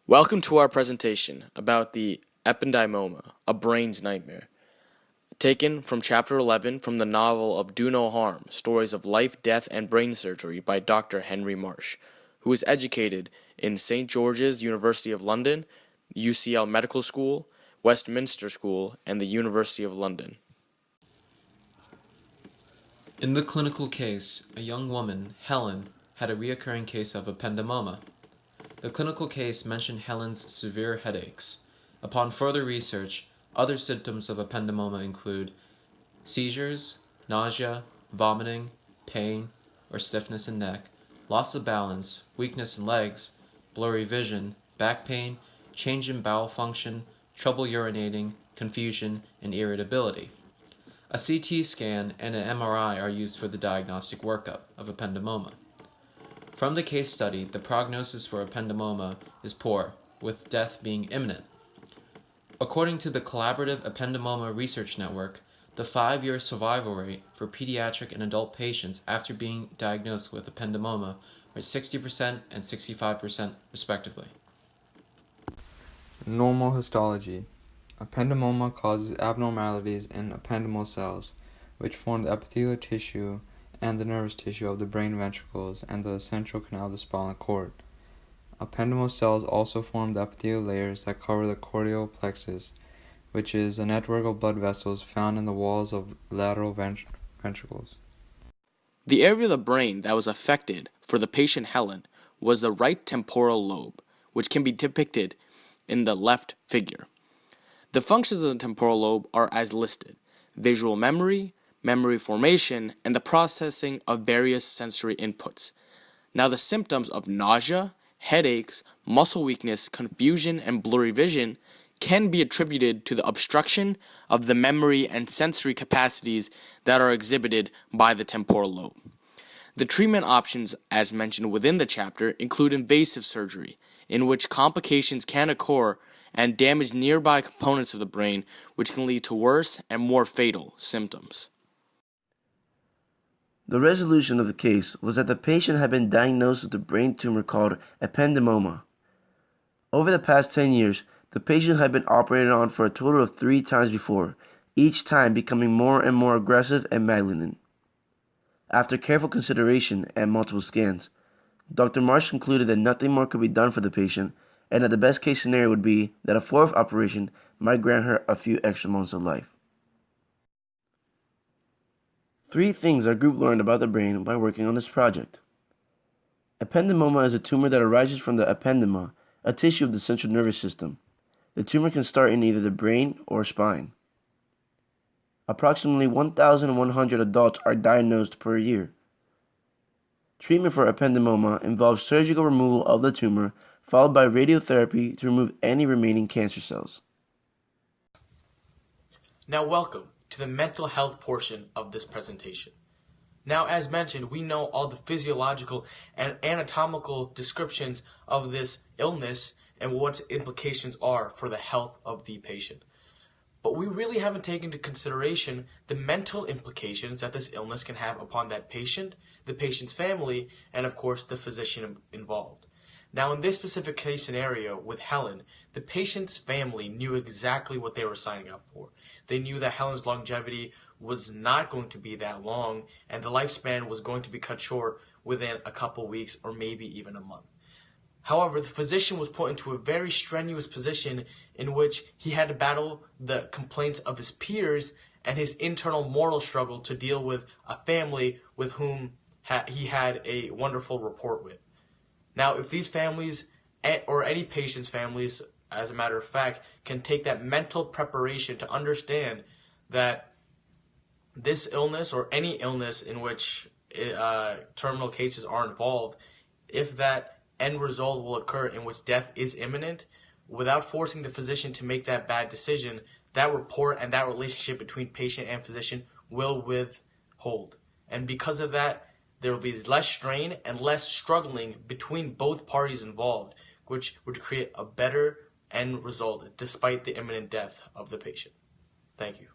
Welcome to our presentation about the ependymoma, a brain's nightmare, taken from Chapter 11 from the novel of Do No Harm, Stories of Life, Death, and Brain Surgery by Dr. Henry Marsh, who was educated in St. George's University of London, UCL Medical School, Westminster School, and the University of London. In the clinical case, a young woman, Helen, had a recurring case of ependymoma. The clinical case mentioned Helen's severe headaches. Upon further research, other symptoms of ependymoma include seizures, nausea, vomiting, pain or stiffness in neck, loss of balance, weakness in legs, blurry vision, back pain, change in bowel function, trouble urinating, confusion, and irritability. A CT scan and an MRI are used for the diagnostic workup of ependymoma. From the case study, the prognosis for ependymoma is poor, with death being imminent. According to the Collaborative Ependymoma Research Network, the 5-year survival rate for pediatric and adult patients after being diagnosed with ependymoma are 60% and 65% respectively. Normal histology. Ependymoma causes abnormalities in ependymal cells, which form the epithelial tissue and the nervous tissue of the brain ventricles and the central canal of the spinal cord. Ependymal cells also form the epithelial layers that cover the cortical plexus, which is a network of blood vessels found in the walls of lateral ventricles. The area of the brain that was affected for the patient Helen was the right temporal lobe, which can be depicted in the left figure. The functions of the temporal lobe are as listed: visual memory, memory formation, and the processing of various sensory inputs. Now, the symptoms of nausea, headaches, muscle weakness, confusion, and blurry vision can be attributed to the obstruction of the memory and sensory capacities that are exhibited by the temporal lobe. The treatment options, as mentioned within the chapter, include invasive surgery, in which complications can occur and damage nearby components of the brain, which can lead to worse and more fatal symptoms. The resolution of the case was that the patient had been diagnosed with a brain tumor called ependymoma. Over the past 10 years, the patient had been operated on for a total of 3 times before, each time becoming more and more aggressive and malignant. After careful consideration and multiple scans, Dr. Marsh concluded that nothing more could be done for the patient and that the best case scenario would be that a 4th operation might grant her a few extra months of life. 3 things our group learned about the brain by working on this project. Ependymoma is a tumor that arises from the ependyma, a tissue of the central nervous system. The tumor can start in either the brain or spine. Approximately 1,100 adults are diagnosed per year. Treatment for ependymoma involves surgical removal of the tumor, followed by radiotherapy to remove any remaining cancer cells. Now, welcome to the mental health portion of this presentation. Now, as mentioned, we know all the physiological and anatomical descriptions of this illness and what its implications are for the health of the patient. But we really haven't taken into consideration the mental implications that this illness can have upon that patient, the patient's family, and of course the physician involved. Now, in this specific case scenario with Helen, the patient's family knew exactly what they were signing up for. They knew that Helen's longevity was not going to be that long, and the lifespan was going to be cut short within a couple weeks or maybe even a month. However, the physician was put into a very strenuous position in which he had to battle the complaints of his peers and his internal moral struggle to deal with a family with whom he had a wonderful rapport with. Now, if these families, or any patient's families, as a matter of fact, can take that mental preparation to understand that this illness or any illness in which terminal cases are involved, if that end result will occur in which death is imminent, without forcing the physician to make that bad decision, that rapport and that relationship between patient and physician will withhold. And because of that, there will be less strain and less struggling between both parties involved, which would create a better end result despite the imminent death of the patient. Thank you.